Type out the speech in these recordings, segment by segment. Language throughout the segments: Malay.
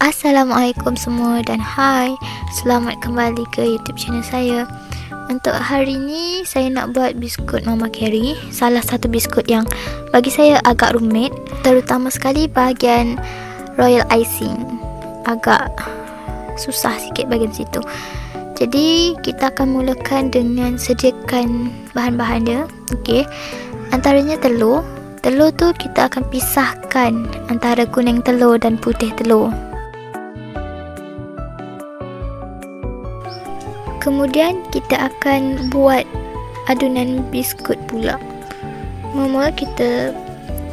Assalamualaikum semua dan hai, selamat kembali ke YouTube channel saya. Untuk hari ni saya nak buat biskut Mama Carey. Salah satu biskut yang bagi saya agak rumit, terutama sekali bahagian royal icing. Agak susah sikit bahagian situ. Jadi kita akan mulakan dengan sediakan bahan-bahan dia. Okey. Antaranya telur. Telur tu kita akan pisahkan antara kuning telur dan putih telur. Kemudian kita akan buat adunan biskut pula. Mula kita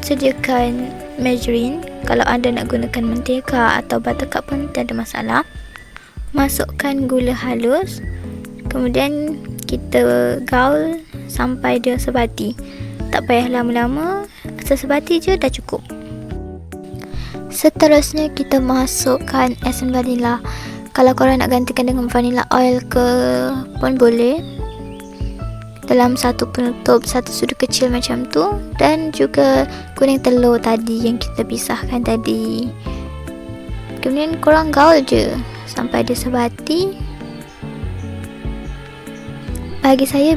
sediakan margarine. Kalau anda nak gunakan mentega atau buttercup pun tak ada masalah. Masukkan gula halus. Kemudian kita gaul sampai dia sebati. Tak payah lama-lama, sesebati je dah cukup. Seterusnya kita masukkan esen vanila. Kalau korang nak gantikan dengan vanilla oil ke pun boleh, dalam satu penutup, satu sudu kecil macam tu. Dan juga kuning telur tadi yang kita pisahkan tadi. Kemudian korang gaul je sampai dia sebati. Bagi saya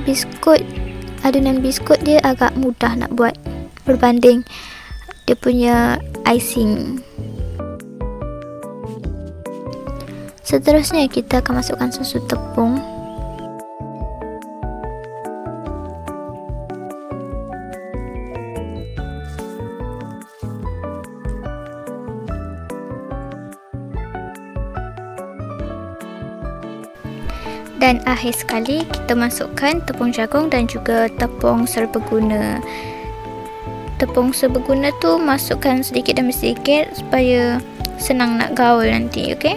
adunan biskut dia agak mudah nak buat berbanding dia punya icing. Seterusnya kita akan masukkan susu tepung. Dan akhir sekali kita masukkan tepung jagung dan juga tepung serbaguna. Tepung serbaguna tu masukkan sedikit demi sedikit supaya senang nak gaul nanti, okey?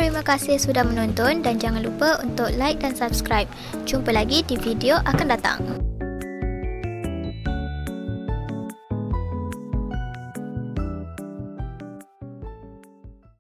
Terima kasih sudah menonton dan jangan lupa untuk like dan subscribe. Jumpa lagi di video akan datang.